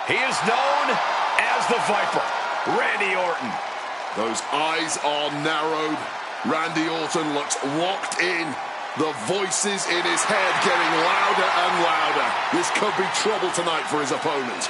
He is known as the Viper, Randy Orton. Those eyes are narrowed. Randy Orton looks locked in. The voices in his head getting louder and louder. This could be trouble tonight for his opponent.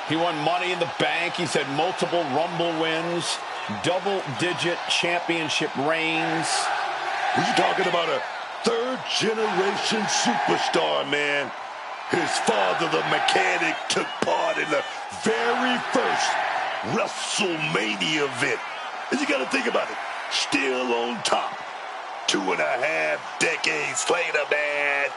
He won Money in the Bank. He's had multiple Rumble wins, double-digit championship reigns. He's talking about a third-generation superstar, man. His father, the Mechanic, took part in the very first WrestleMania event. And you got to think about it. Still on top. 2.5 decades later, man.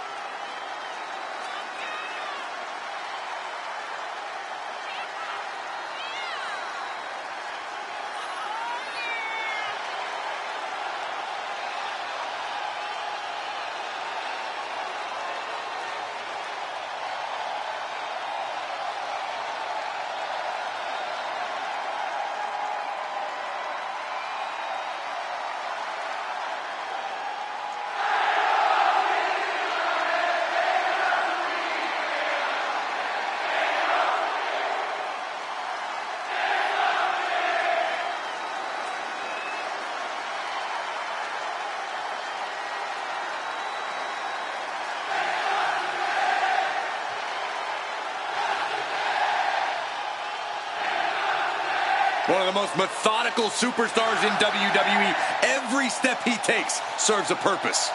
One of the most methodical superstars in WWE. Every step he takes serves a purpose.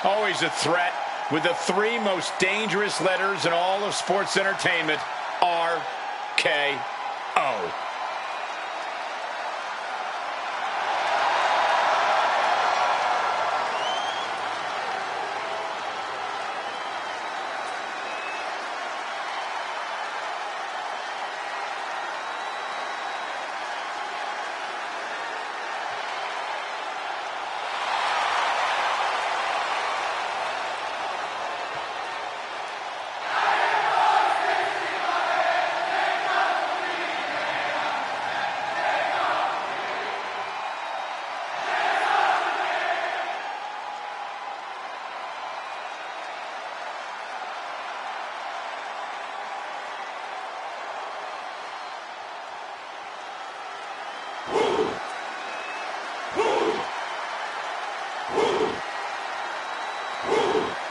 Always a threat with the three most dangerous letters in all of sports entertainment, RKO.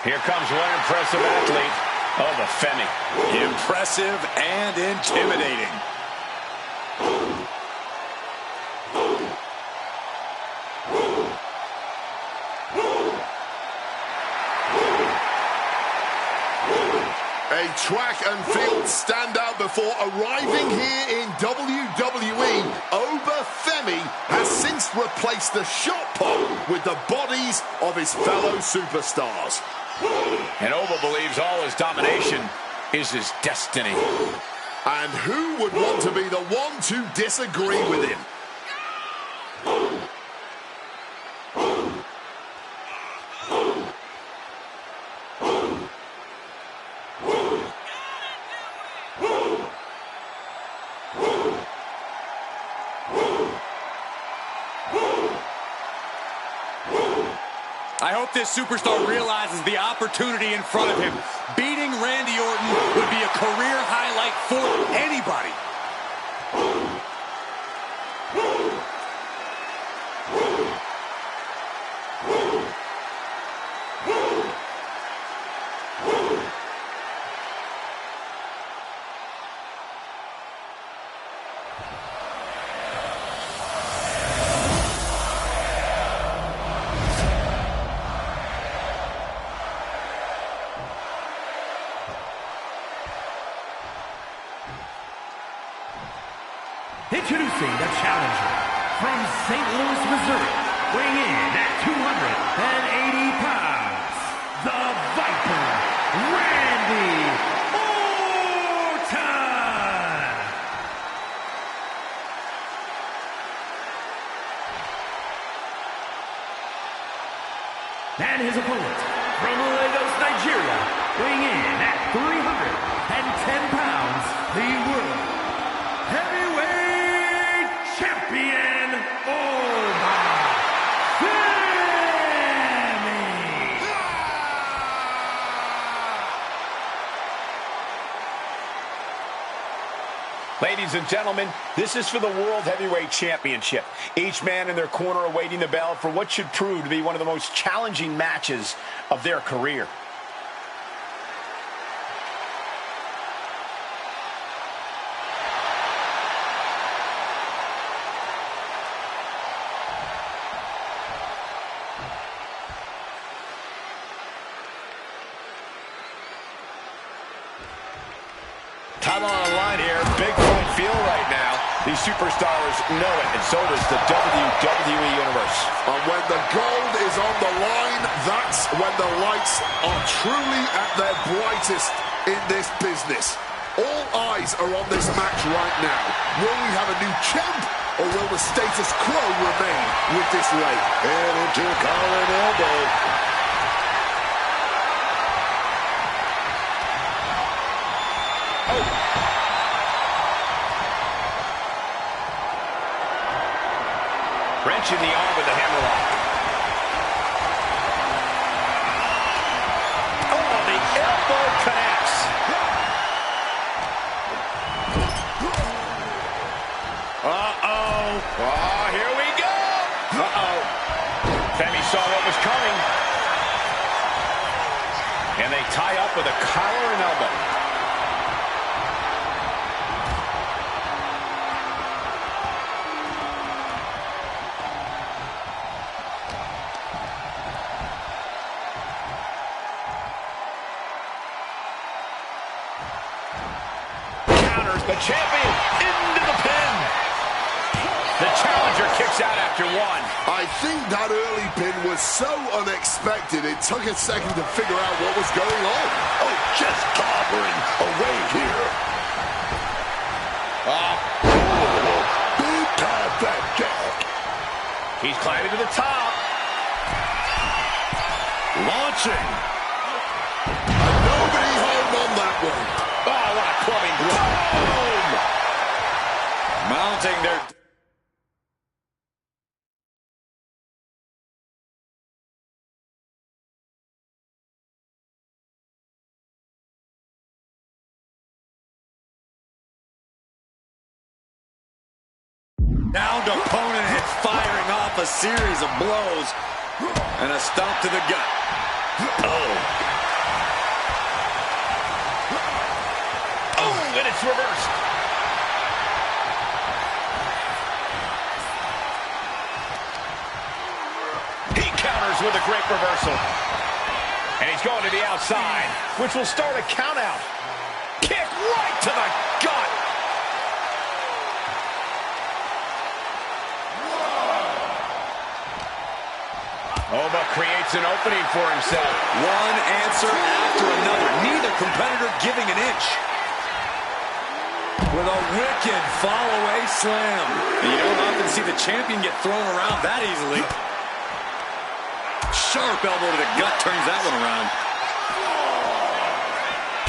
Here comes one impressive athlete. Oh, the Femi. Impressive and intimidating. A track and field standout before arriving here in WWE. Wwe Femi has since replaced the shot put with the bodies of his fellow superstars. And Wwe believes all his domination is his destiny. And who would want to be the one to disagree with him? I hope this superstar realizes the opportunity in front of him. Beating Randy Orton would be a career highlight for anybody. Introducing the challenger from St. Louis, Missouri, weighing in at 280 pounds, the Viper, Randy Orton! And his opponent from Lagos, Nigeria, weighing in at 310 pounds, the World Heavyweight Champion, Wwe 2K26. Ladies and gentlemen, this is for the World Heavyweight Championship. Each man in their corner awaiting the bell for what should prove to be one of the most challenging matches of their career. Time on the line here. Big fight feel right now. These superstars know it, and so does the WWE Universe. And when the gold is on the line, that's when the lights are truly at their brightest in this business. All eyes are on this match right now. Will we have a new champ, or will the status quo remain with this reign? And into a collar and elbow. Wrenching the arm with the hammerlock. Oh, the elbow connects. Uh-oh. Oh, here we go. Uh-oh. Femi saw what was coming. And they tie up with a collar and elbow. The champion into the pin. The challenger kicks out after one. I think that early pin was so unexpected, it took a second to figure out what was going on. Oh, just clobbering away here. Big time fat jack. He's climbing to the top. Launching. And nobody home on that one. Oh, what a clubbing blow. Mounting their... Downed opponent and firing off a series of blows. And a stomp to the gut. Oh. Oh, and it's reversed. He counters with a great reversal. And he's going to the outside, which will start a count out. Kick right to the gut. Oba creates an opening for himself. One answer after another. Neither competitor giving an inch. With a wicked fall-away slam. And you don't often see the champion get thrown around that easily. Sharp elbow to the gut turns that one around.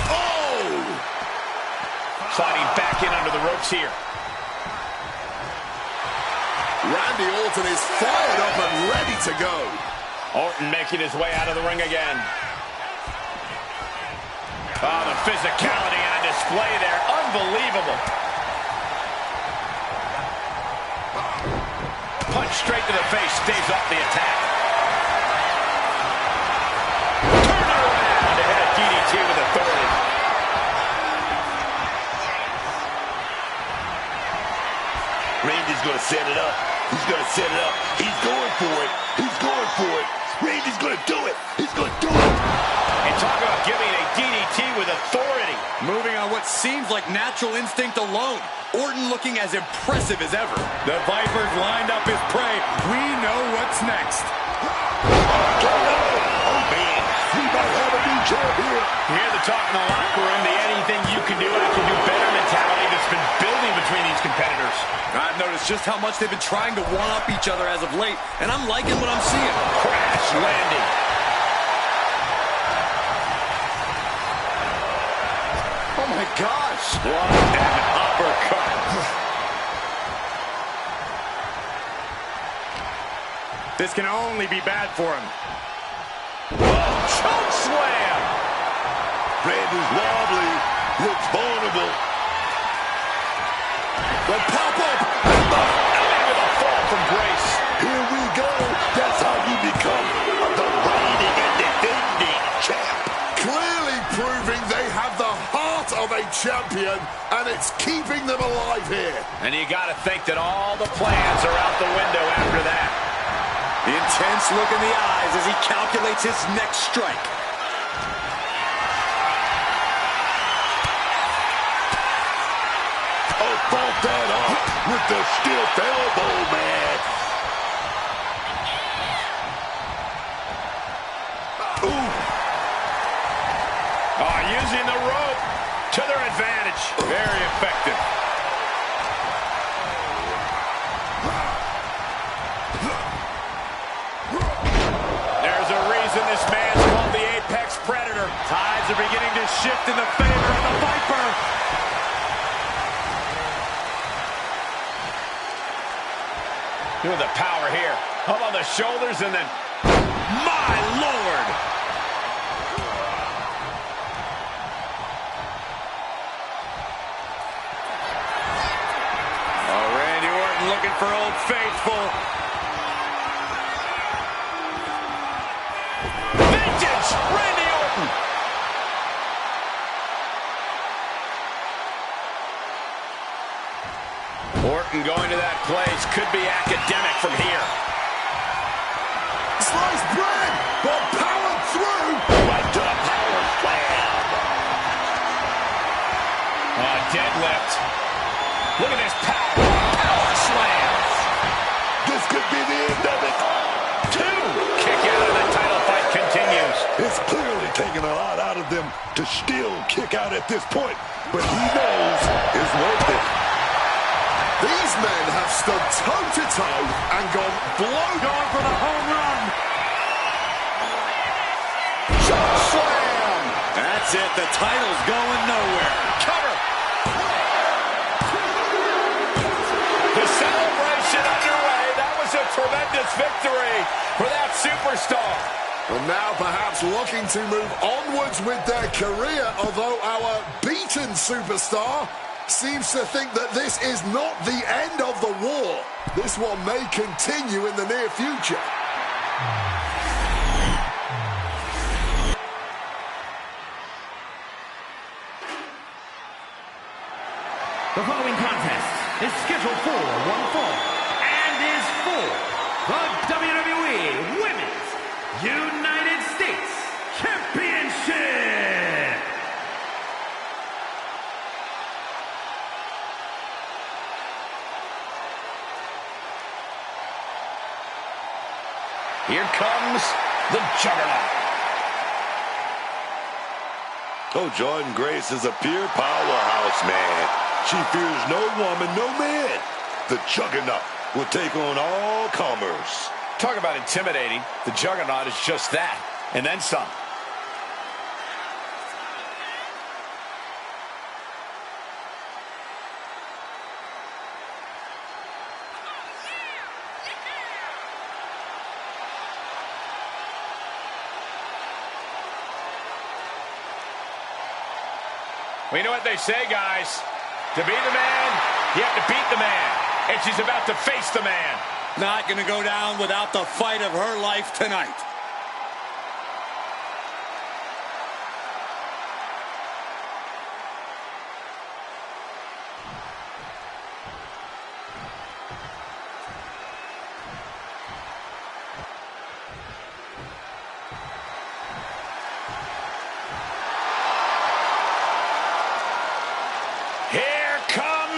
Oh! Sliding back in under the ropes here. Randy Orton is fired up and ready to go. Orton making his way out of the ring again. Oh, the physicality on display there. Unbelievable. Punch straight to the face, stays off the attack. Turn it around to hit a DDT with authority. Randy's going to set it up. He's going to set it up. He's going for it. He's going for it. Randy's going to do it. He's going to do it. And talk about giving a DDT with authority. Moving on what seems like natural instinct alone. Orton looking as impressive as ever. The Vipers lined up his prey. We know what's next. Oh, man. We might have a new champ here. You hear the talk in the locker room, the anything you can do, I can do better mentality that's been building between these competitors. I've noticed just how much they've been trying to one-up each other as of late, and I'm liking what I'm seeing. Crash landing. Oh, my gosh. What an uppercut. This can only be bad for him. Choke slam. Randy's wobbly, looks vulnerable. The pop-up. With a fall from Grace. Here we go. That's how you become the reigning and defending champ. Clearly proving they have the heart of a champion, and it's keeping them alive here. And you got to think that all the plans are out the window after that. The intense look in the eyes as he calculates his next strike. Oh, fought that off with the stiff elbow, man. Ooh. Oh, using the rope to their advantage. Very effective. There's a reason this man's called the Apex Predator. Tides are beginning to shift in the favor of the Viper. Look at the power here. Up on the shoulders and then, my Lord. Oh, Randy Orton looking for Old Faithful. Vintage Randy Orton. Orton going to that place could be academic from here. Sliced bread, but powered through. Right to the power slam. Deadlift. Look at this power. Power slams. This could be the end of it. Two. Kick out of the title fight continues. It's clearly taking a lot out of them to still kick out at this point, but he knows it's worth it. These men have stood toe-to-toe and gone Going for the home run. Choke slam. That's it. The title's going nowhere. Cover. The celebration underway. That was a tremendous victory for that superstar. And now perhaps looking to move onwards with their career, although our beaten superstar seems to think that this is not the end of the war. This one may continue in the near future. The following contest is scheduled for one fall and is for the WWE Women's United States Championship. Here comes the Juggernaut. Oh, Jordan Grace is a pure powerhouse, man. She fears no woman, no man. The Juggernaut will take on all comers. Talk about intimidating. The Juggernaut is just that, and then some. Well, you know what they say, guys. To be the man, you have to beat the man. And she's about to face the man. Not going to go down without the fight of her life tonight.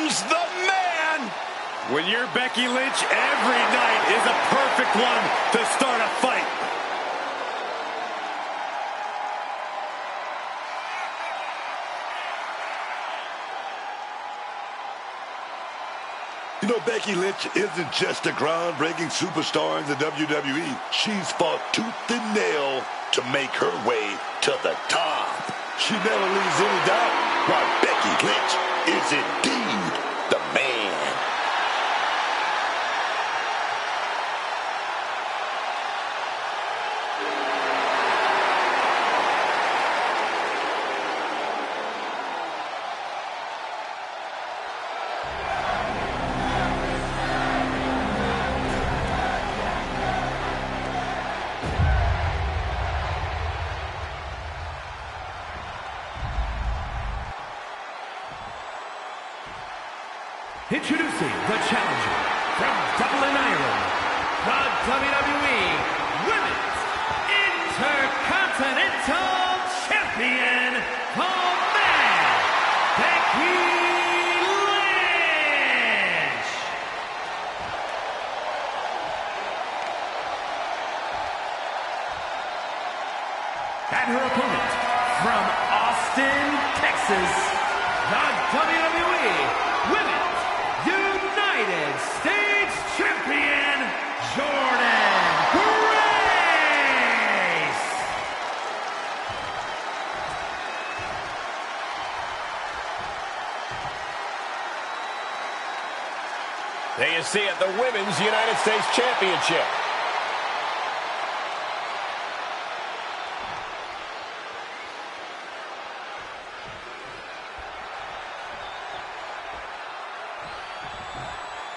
Here's the man. When you're Becky Lynch, every night is a perfect one to start a fight. You know, Becky Lynch isn't just a groundbreaking superstar in the WWE. She's fought tooth and nail to make her way to the top. She never leaves any doubt why Becky Lynch is indeed the man. Introducing the challenger from Dublin, Ireland, the WWE Women's Intercontinental Champion, the man, Becky Lynch. And her opponent from Austin, Texas, the WWE Women's United States Champion, Jordan Grace. There you see it, the Women's United States Championship.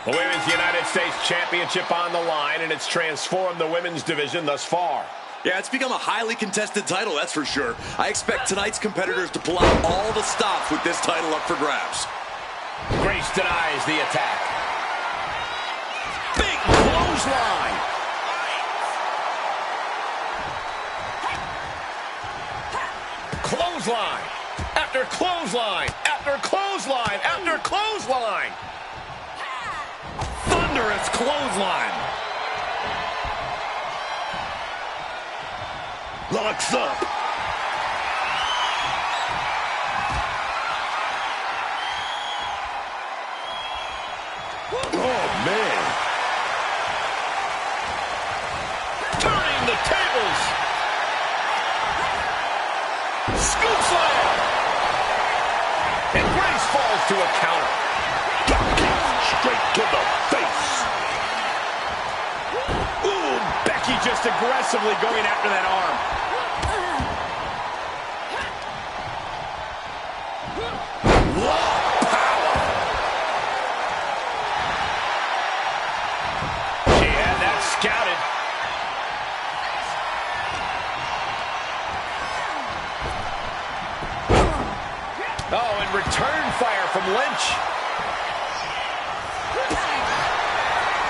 The Women's United States Championship on the line, and it's transformed the women's division thus far. Yeah, it's become a highly contested title, that's for sure. I expect tonight's competitors to pull out all the stops with this title up for grabs. Grace denies the attack. Big clothesline. Clothesline. After clothesline. After clothesline. After clothesline. Thunderous clothesline. Locks up. Oh, man. Turning the tables. Scoop slam. And Grace falls to a counter. Straight to the face. Ooh, Becky just aggressively going after that arm. Raw power. She had that scouted. Oh, and return fire from Lynch.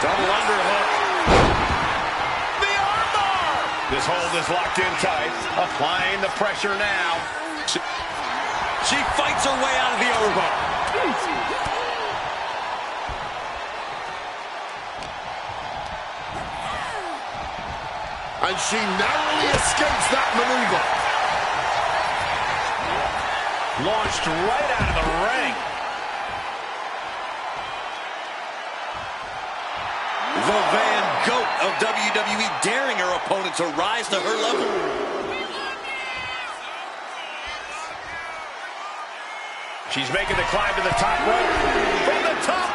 Double underhook. The armbar. This hold is locked in tight. Applying the pressure now. She fights her way out of the armbar. And she narrowly escapes that maneuver. Launched right out of the ring. The Van Goat of WWE daring her opponent to rise to her level. She's making the climb to the top rope. From the top.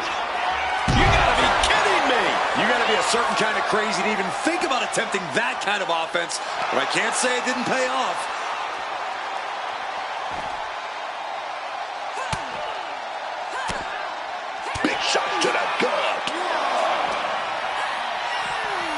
You gotta be kidding me. You gotta be a certain kind of crazy to even think about attempting that kind of offense. But I can't say it didn't pay off. Big shot to the gut.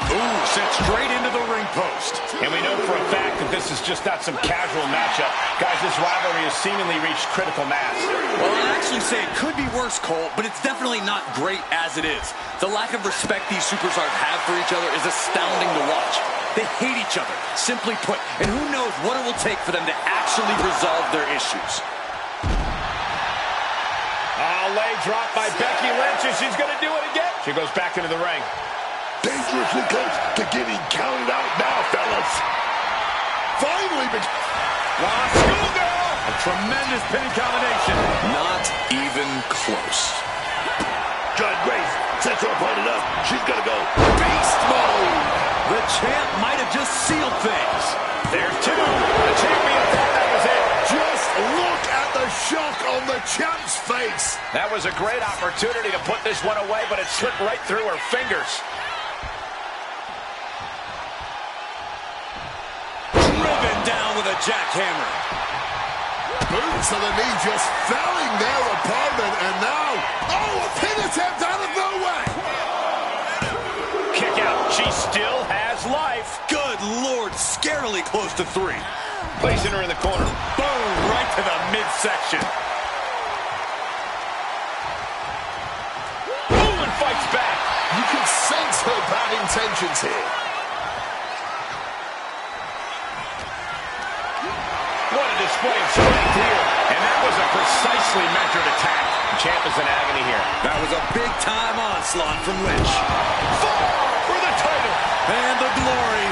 Ooh, sent straight into the ring post. And we know for a fact that this is just not some casual matchup. Guys, this rivalry has seemingly reached critical mass. Well, I'd actually say it could be worse, Cole, but it's definitely not great as it is. The lack of respect these superstars have for each other is astounding to watch. They hate each other, simply put, and who knows what it will take for them to actually resolve their issues. Oh, leg drop by Becky Lynch, and she's going to do it again. She goes back into the ring. Dangerously close to getting counted out now, fellas. Finally, Schoolgirl! A tremendous pinning combination. Not even close. John Grace sets her opponent up. She's going to go beast mode. The champ might have just sealed things. There's two. The champion thought that was it. Just look at the shock on the champ's face. That was a great opportunity to put this one away, but it slipped right through her fingers. Driven down with a jackhammer. Boot to the knee, just felling their opponent, and now, oh, a pin attempt out of nowhere. Kick out. She still has life. Good Lord, scarily close to 3. Placing her in the corner. Boom, right to the midsection. Boom, and fights back. You can sense her bad intentions here. What a display of strength here. And that was a precisely measured attack. The champ is in agony here. That was a big-time onslaught from Lynch. For the title. And the glory.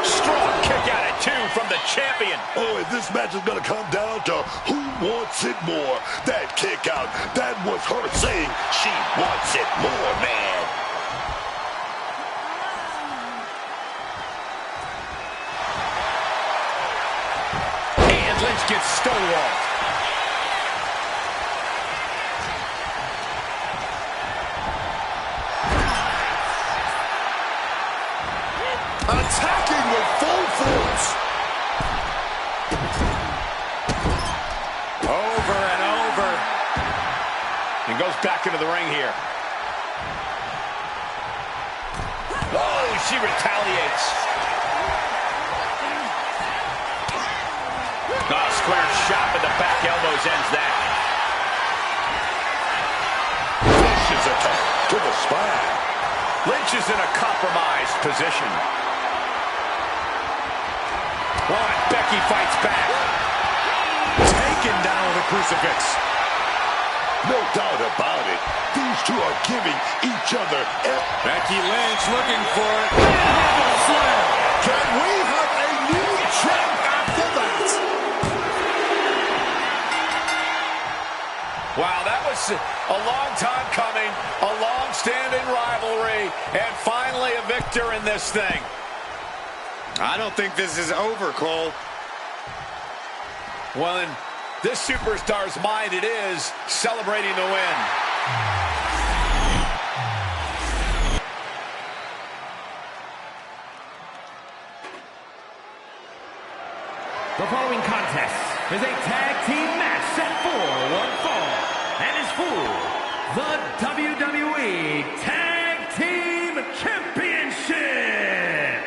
Strong kick out at 2 from the champion. Oh, and this match is going to come down to who wants it more. That kick out, that was her saying she wants it more, man. And Lynch gets stonewalled. Attacking with full force. Over and over. And goes back into the ring here. Oh, she retaliates. Oh, square shot with the back elbows ends that. Vicious attack to the spine. Lynch is in a compromised position. Oh, and Becky fights back. Taken down with a crucifix. No doubt about it. These two are giving each other. Becky Lynch looking for it. Handle slam. Can we have a new champ after that? Wow, that was a long time coming, a long-standing rivalry, and finally a victor in this thing. I don't think this is over, Cole. Well, in this superstar's mind, it is celebrating the win. The following contest is a tag team match set for one fall and is for the WWE Tag Team Championship.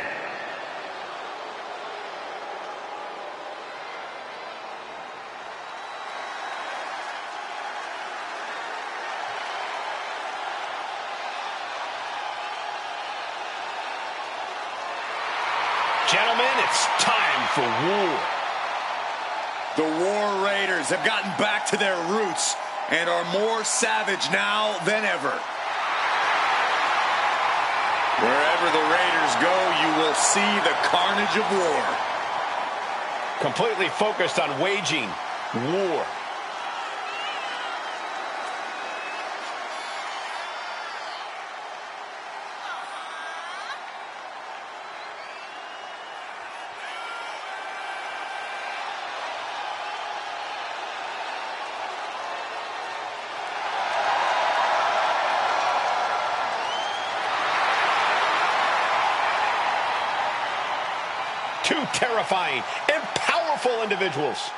Gentlemen, it's time for war. The War Raiders have gotten back to their roots and are more savage now than ever. Wherever the Raiders go, you will see the carnage of war. Completely focused on waging war. Two terrifying and powerful individuals.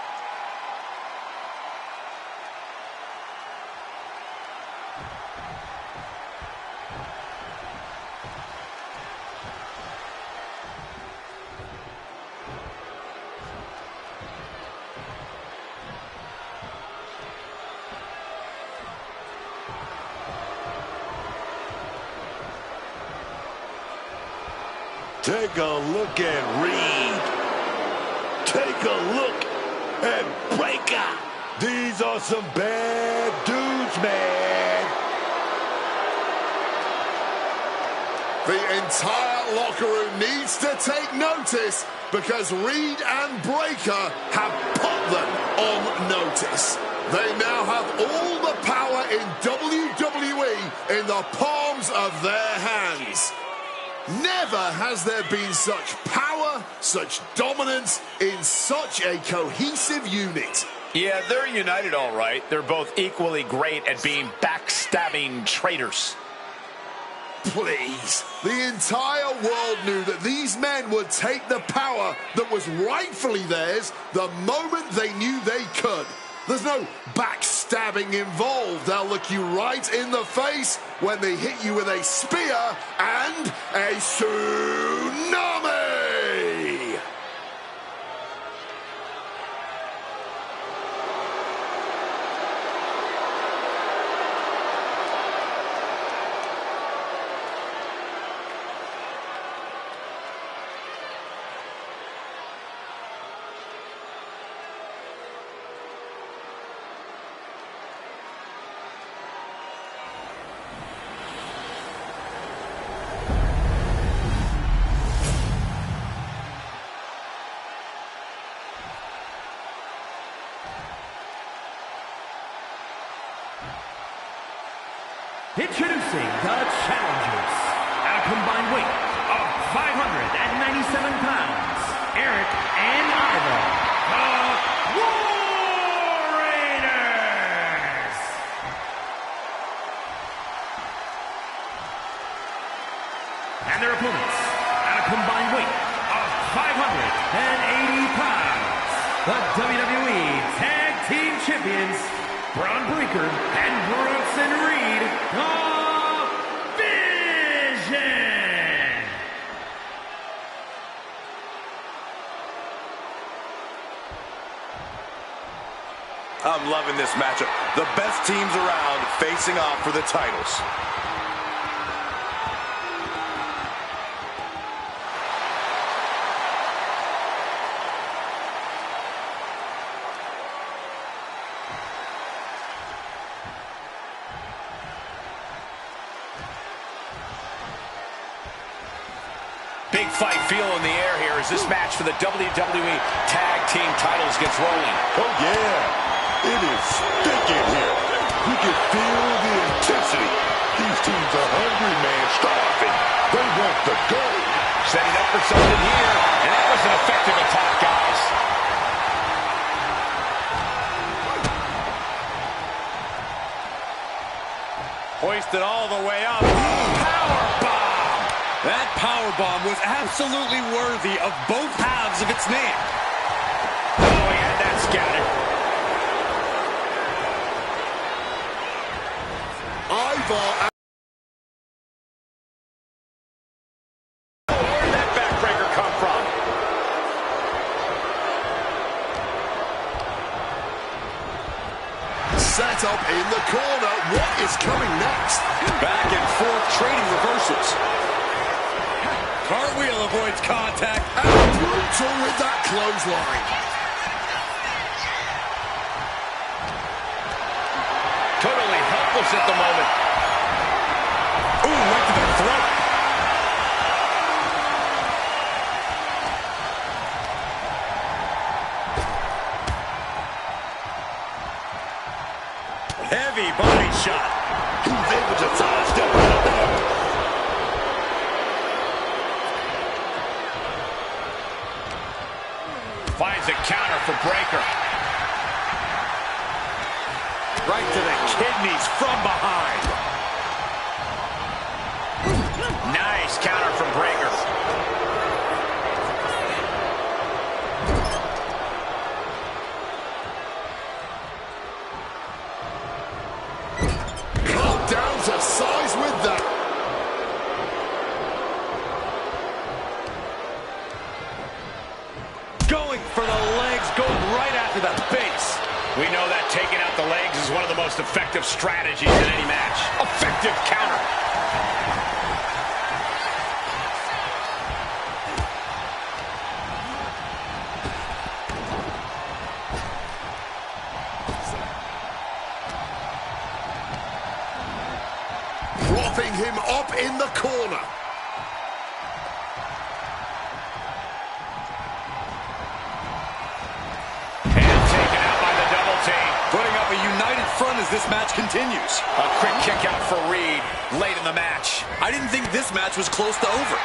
Take a look at Reed. Take a look and Breaker. These are some bad dudes, man. The entire locker room needs to take notice because Reed and Breaker have put them on notice. They now have all the power in WWE in the palms of their hands. Never has there been such power, such dominance in such a cohesive unit. Yeah, they're united all right. They're both equally great at being backstabbing traitors. Please. The entire world knew that these men would take the power that was rightfully theirs the moment they knew they could. There's no backstabbing involved. They'll look you right in the face when they hit you with a spear and a tsunami! Introducing the challengers at a combined weight of 597 pounds, Eric and Ivar, the War Raiders. And their opponents at a combined weight of 580 pounds, the WWE Tag Team Champions, Braun Breaker and Bronson Reed, the Vision! I'm loving this matchup. The best teams around facing off for the titles. Big fight feel in the air here as this match for the WWE Tag Team titles gets rolling. Oh, yeah. It is thick in here. We can feel the intensity. These teams are hungry, man, starving. They want the gold. Setting up for something here, and that was an effective attack, guys. Hoisted all the way up. Powerbomb! That powerbomb was absolutely worthy of both halves of its name. Oh, he had that scouted. Ivar. Where did that backbreaker come from? Set up in the corner. What is coming next? Back and forth trading reversals. Cartwheel avoids contact. And brutal with that clothesline. Totally helpless at the moment. Ooh, right to the throat. Heavy body shot. He's able to sidestep out of there. Finds a counter for Breaker. Right to the kidneys from behind. Nice counter from Breaker. Cut down to size with that. Going for the legs, going right after the base. We know that taking out the legs is one of the most effective strategies in any match. Effective counter. wrapping him up in the corner. And taken out by the double team. Putting up a united front as this match continues. A quick kick out for Reed late in the match. I didn't think this match was close to over.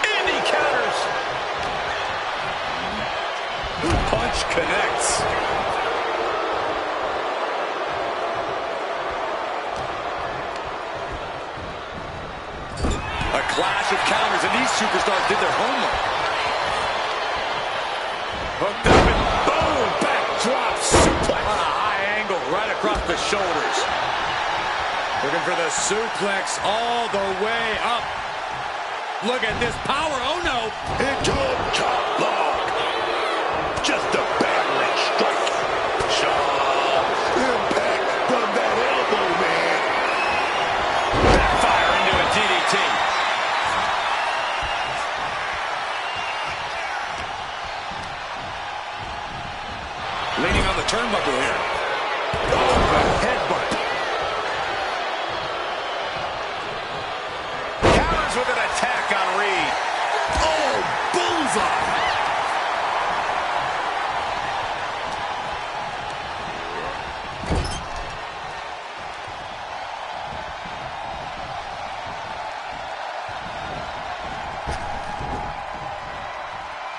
And he counters. Punch connects. A clash of counters, and these superstars did their homework. Hooked up and boom! Backdrop suplex. On a high angle, right across the shoulders. Looking for the suplex all the way up. Look at this power. Oh, no. Into a top block. Just a battering strike. Sharp impact from that elbow, man. Backfire into a DDT. Leaning on the turnbuckle here. Oh, the headbutt. Counters with an attack on Reed. Oh, bullseye!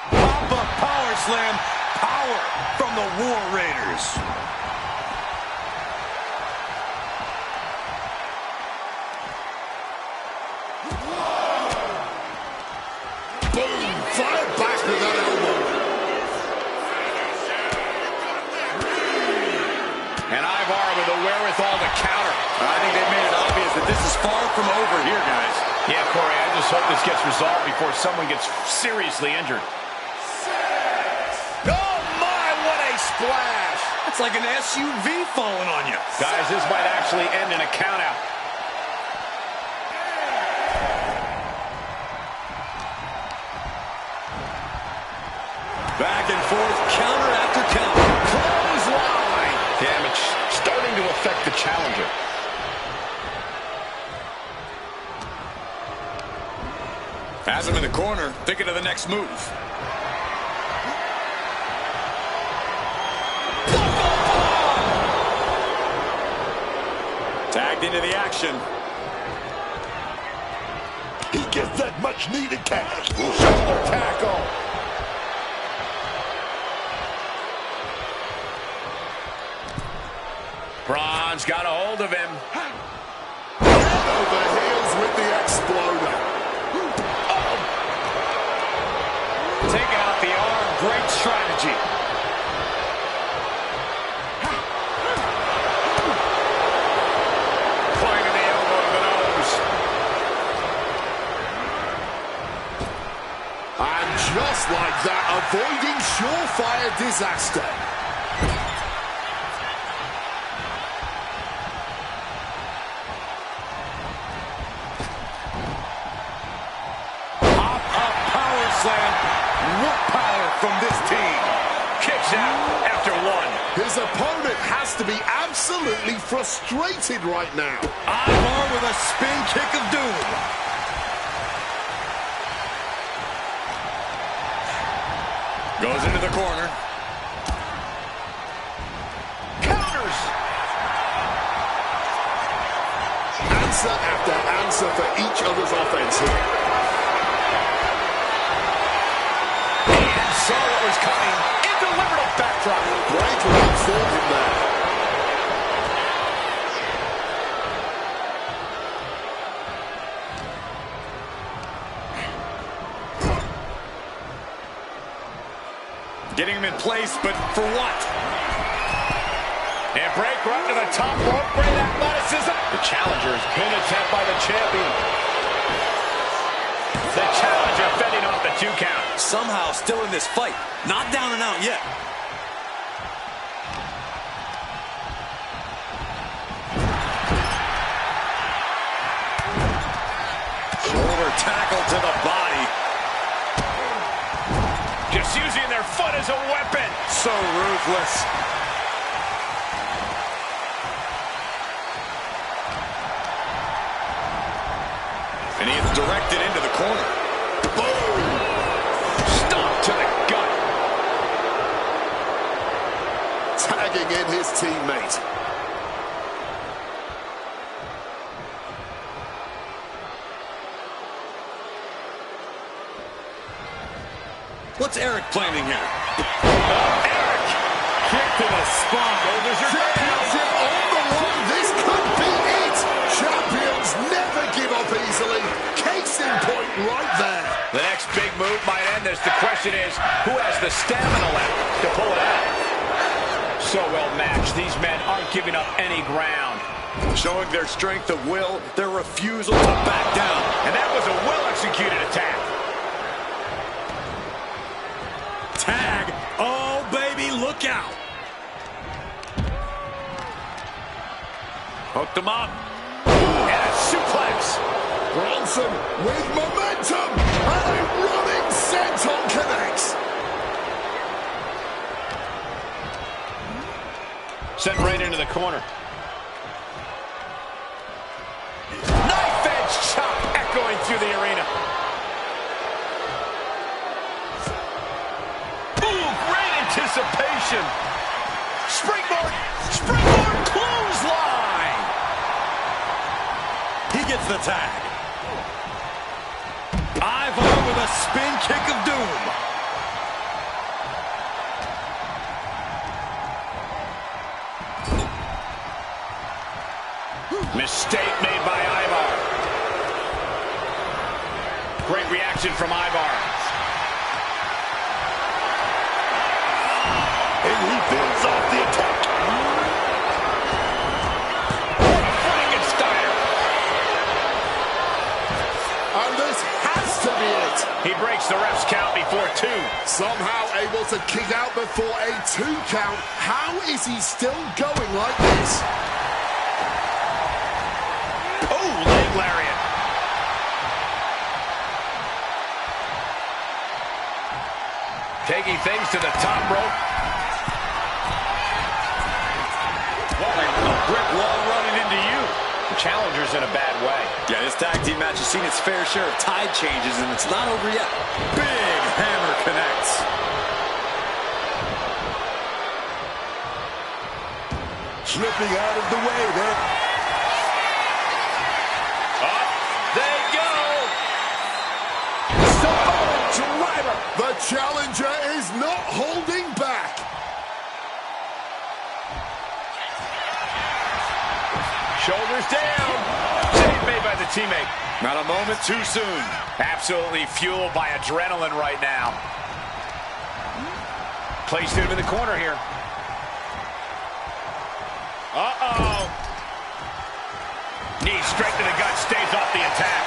Pop-up power slam. Power from the War Raiders. Boom! Fired back with that elbow. And Ivar with the wherewithal to counter. I think they've made it obvious that this is far from over here, guys. Yeah, Corey, I just hope this gets resolved before someone gets seriously injured. Oh, my, what a splash! It's like an SUV falling on you. Guys, this might actually end in a countout. Back and forth, counter after counter. Clothesline! Damage starting to affect the challenger. Has him in the corner, thinking of the next move. Tagged into the action. He gets that much-needed cash. Shoulder tackle. Braun's got a hold of him. Over heels with the exploder. Taking out the arm. Great strategy. Climbing the elbow to the nose. And just like that, avoiding surefire disaster. Slam. What power from this team. Kicks out after one. His opponent has to be absolutely frustrated right now. Ivar with a spin kick of doom. Goes into the corner. Counters. Answer after answer for each other's offense here. Saw what was coming and delivered a backdrop. Great leap for him there. Getting him in place, but for what? And break right to the top rope. Great athleticism. The challenger is pin attempt by the champion. The challenger fending off the 2 count. Somehow still in this fight. Not down and out yet. Shoulder tackle to the body. Just using their foot as a weapon. So ruthless. directed into the corner. Boom! Stomp to the gut. Tagging in his teammate. What's Eric planning here? Eric, kick to the spine. Shoulders are Championship on the line. This could be it. Champions never give up easily. Case in point right there. The next big move might end this. The question is, who has the stamina left to pull it out? So well matched. These men aren't giving up any ground. Showing their strength of will, their refusal to back down. And that was a well-executed attack. Tag. Oh, baby, look out. Hooked him up. And a suplex. Bronson with momentum. And a running senton connects. Sent right into the corner. Knife edge chop echoing through the arena. Ooh, great anticipation. Springboard. Springboard clothesline. He gets the tag. Ivar with a spin kick of doom. Mistake made by Ivar. Great reaction from Ivar. And he builds off the attack. What a Frankensteiner. And this has to be it. He breaks the ref's count before 2. Somehow able to kick out before a 2 count. How is he still going like this? Oh, leg lariat. Taking things to the top rope. A brick wall running into you. The challenger's in a bad way. Yeah, this tag team match has seen its fair share of tide changes, and it's not over yet. Big hammer connects. Slipping out of the way there. Up they go. Samoa driver. The challenger is not holding back. Shoulders down. Save made by the teammate. Not a moment too soon. Absolutely fueled by adrenaline right now. Placed him in the corner here. Uh-oh. Knee straight to the gut, stays off the attack.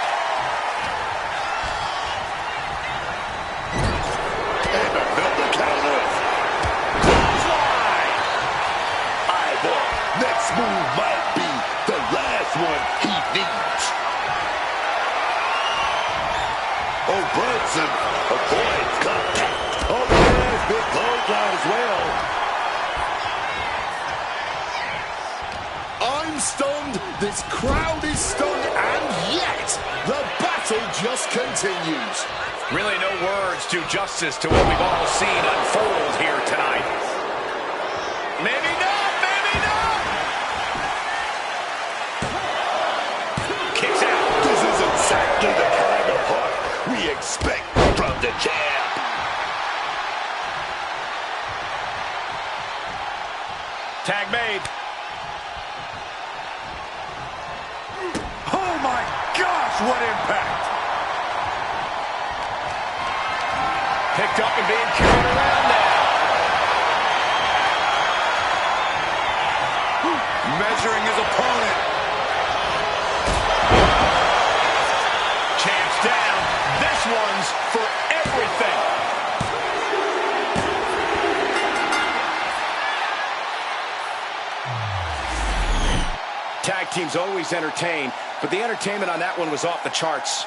And another counter. Clothesline. Ivar, next move might be the last one he needs. Oh, Brunson avoids contact. Oh, yes, big clothesline as well. I'm stunned, this crowd is stunned, and yet the battle just continues. Really no words do justice to what we've all seen unfold here tonight. Maybe not, maybe not. Kicks out. This is exactly the kind of heart we expect from the champ. Tag made. Oh my gosh, what impact! Picked up and being carried around now. Measuring his opponent. Champ's down. This one's for everything. Tag teams always entertain, but the entertainment on that one was off the charts.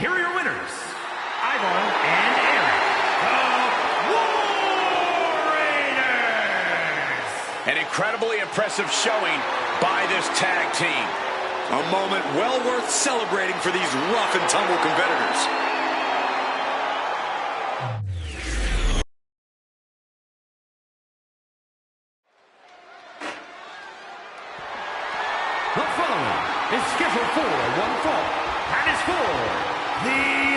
here are your winners, Ivan and Eric, the War Raiders. An incredibly impressive showing by this tag team. A moment well worth celebrating for these rough and tumble competitors. The following is scheduled for one fall and is for the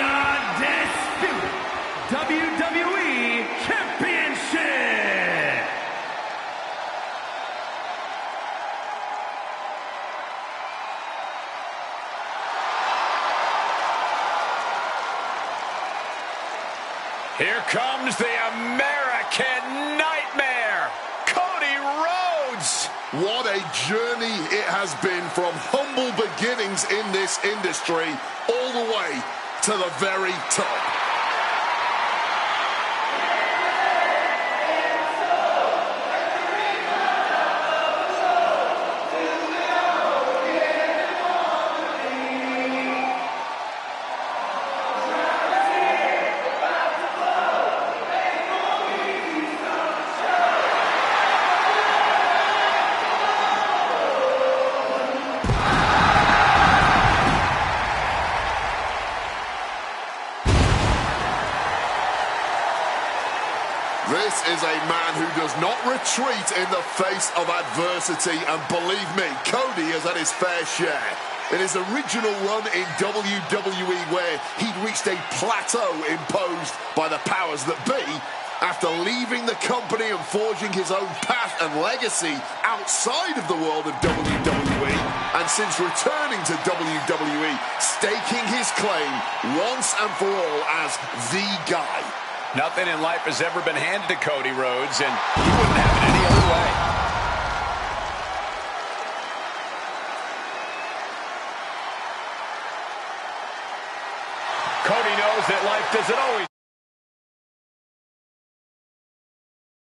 undisputed WWE Championship. Here comes the American Nightmare, Cody Rhodes. What a journey it has been from humble beginnings in this industry all the way to the very top. This is a man who does not retreat in the face of adversity, and believe me, Cody has had his fair share. In his original run in WWE, where he'd reached a plateau imposed by the powers that be, after leaving the company and forging his own path and legacy outside of the world of WWE, and since returning to WWE, staking his claim once and for all as the guy. Nothing in life has ever been handed to Cody Rhodes, and he wouldn't have it any other way. Cody knows that life doesn't always